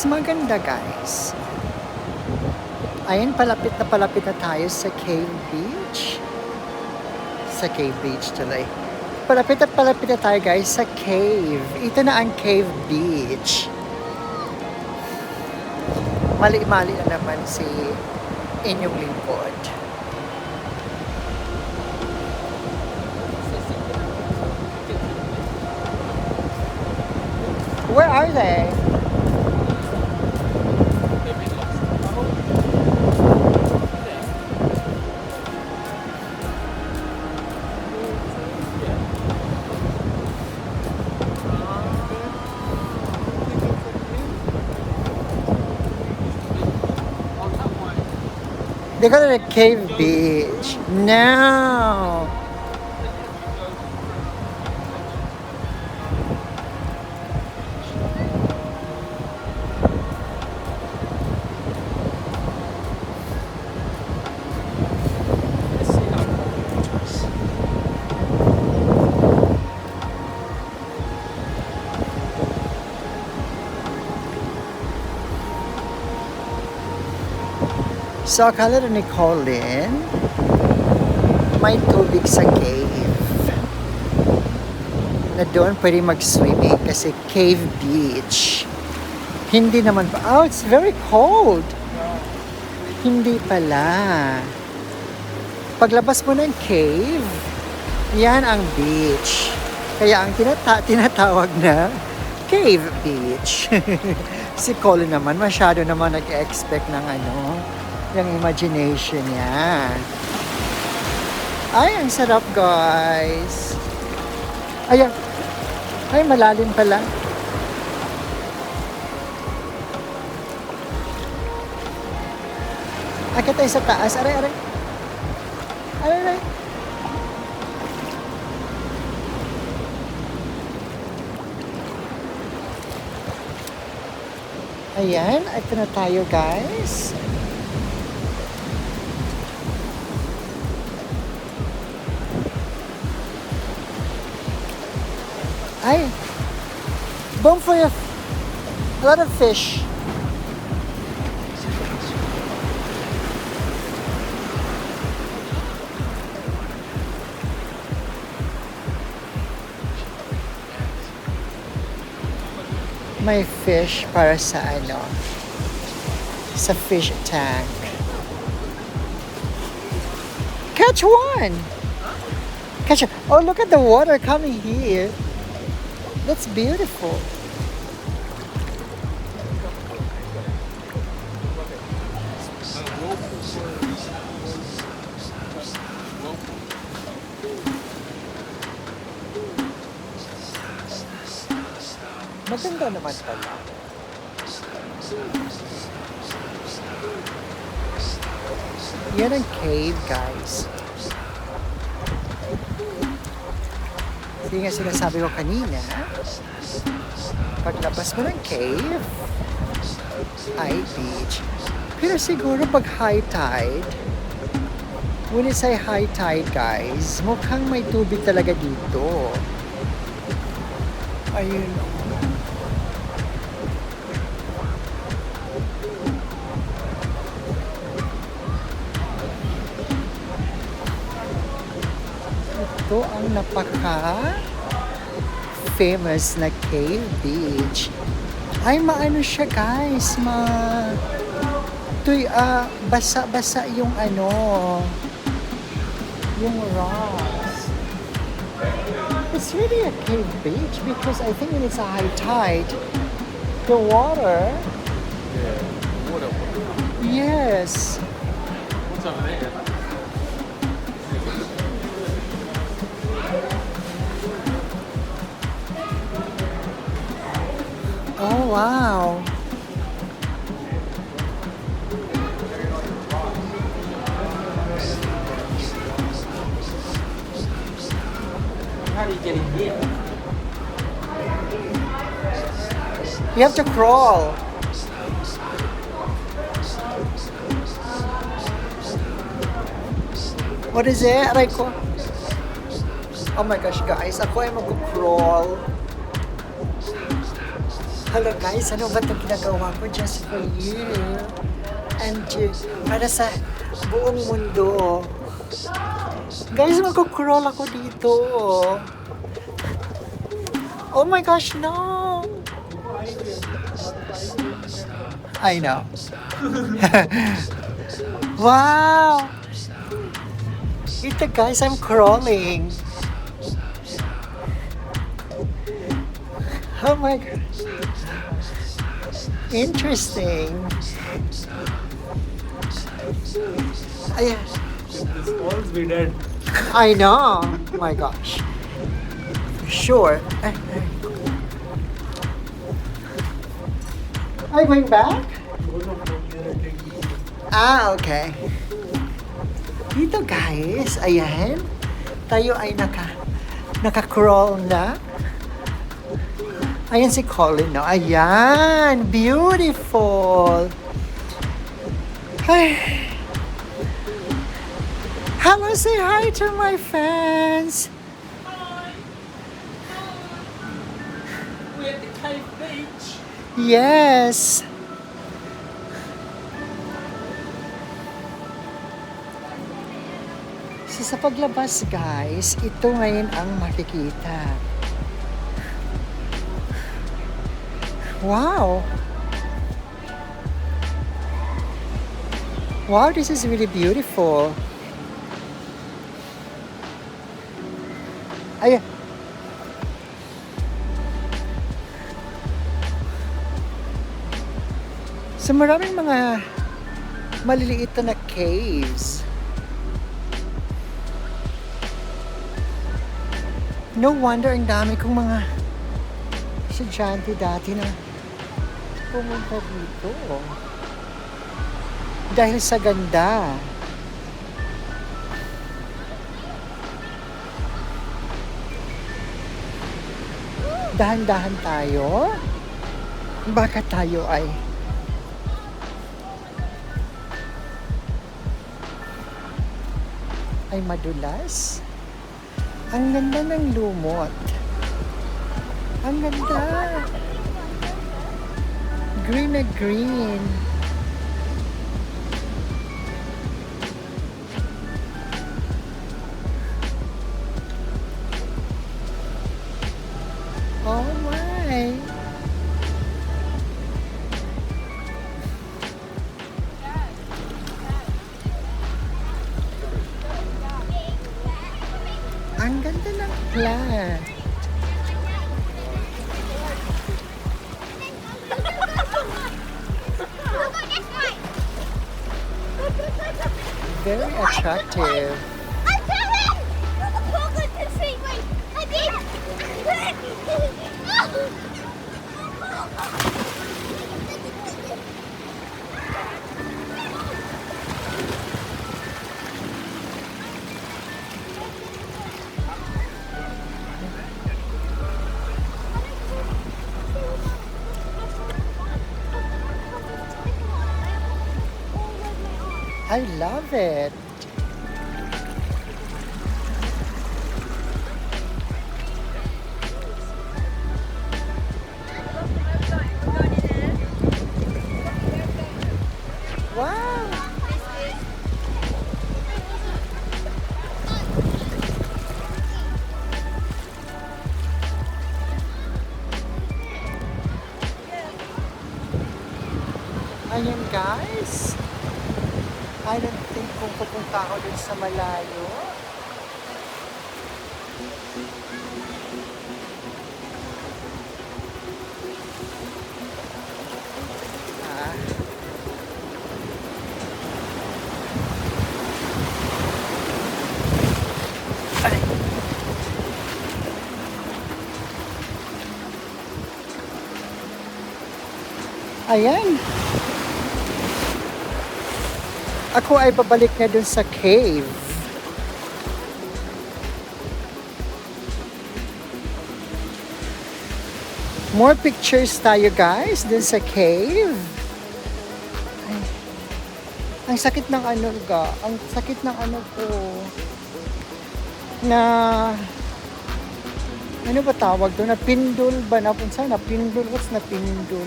mas maganda, guys. Ayan, palapit na tayo sa Cave Beach. Sa Cave Beach tuloy. Palapit na tayo, guys, sa cave. Ito na ang Cave Beach. Mali-mali na naman si inyong lingkod. Where are they? They go to the Cave Beach. No! So, akala ni Colin, may tubig sa cave. Na doon pwede mag-swimming kasi Cave Beach. Hindi naman pa. Oh, it's very cold. Hindi pala. Paglabas mo ng cave, yan ang beach. Kaya ang tinatawag na Cave Beach. Si Colin naman, masyado naman nag-expect ng yung imagination niya. Ay, ang sarap, guys. Ay, malalim pala. Akit tayo sa taas. Aray. Ayan, ito na tayo, guys. Ay, boom for you. A lot of fish. May fish para sa sa fish tank. Catch one! Catch one. Oh, look at the water coming here. That's beautiful. Maganda naman pala. Yan ang cave, guys. Hindi nga sinasabi ko kanina, paglabas mo ng cave, ay beach. Pero siguro pag high tide, when it's a high tide, guys, mukhang may tubig talaga dito. Ayun. Ito ang napaka-famous na Cave Beach. Ay, maano siya, guys. Basa-basa yung yung rocks. It's really a cave beach because I think when it's a high tide, the water... Yeah, water. Yes. What's over there? Oh, wow. How do you get in here? You have to crawl. What is it? Aray ko. Oh my gosh, guys. Ako ay mag-crawl. Hello guys, ano ba itong ginagawa ko just for you? And para sa buong mundo. Guys, magkukroll ako dito. Oh my gosh, no! I know. Wow! Ito guys, I'm crawling. Oh my god. Interesting. Ayan. This falls be dead. I know. Oh my gosh. Sure. Are you going back? Ah, okay. Dito guys, ayan. Tayo ay naka-crawl na. Ayan si Colin, no? Ayan! Beautiful! Hi! Hello, say hi to my fans! Hi. We're at the cave beach. Yes! So, sa paglabas, guys, ito ngayon ang makikita. Wow! Wow, this is really beautiful. Ayan. So maraming mga maliliit na caves. No wonder ang dami kong mga estudyante dati na pumunta dito. Dahil sa ganda. Dahan-dahan tayo. Baka tayo ay madulas. Ang ganda ng lumot. Ang ganda. Green na green. Oh my. Ang ganda ng plant. Very attractive. I love it. Wow. Ayan guys. I don't think kung pupunta ako dun sa malayo. Ah. Ay. Ayan. Ako ay babalik na dun sa cave. More pictures tayo guys dun sa cave. Ay, ang sakit ng ano ga, ang sakit ng ano ko na Ano ba tawag doon? Napindol ba? Napunsa? Napindol? What's napindol?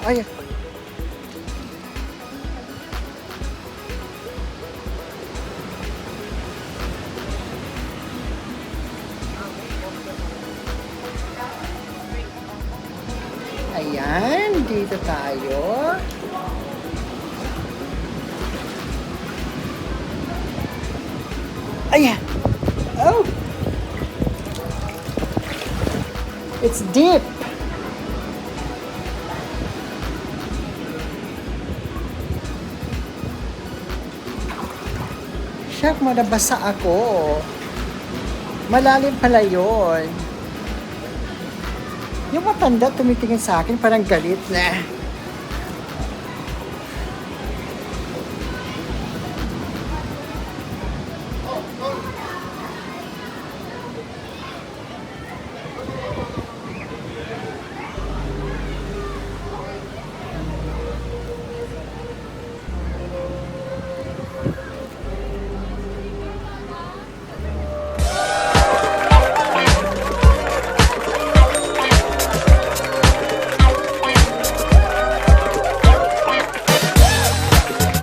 Ay, ayan, dito tayo. Ayan. Oh. It's deep. Syak, madabasa ako. Malalim pala yun. Yung matanda tumitingin sa akin parang galit na.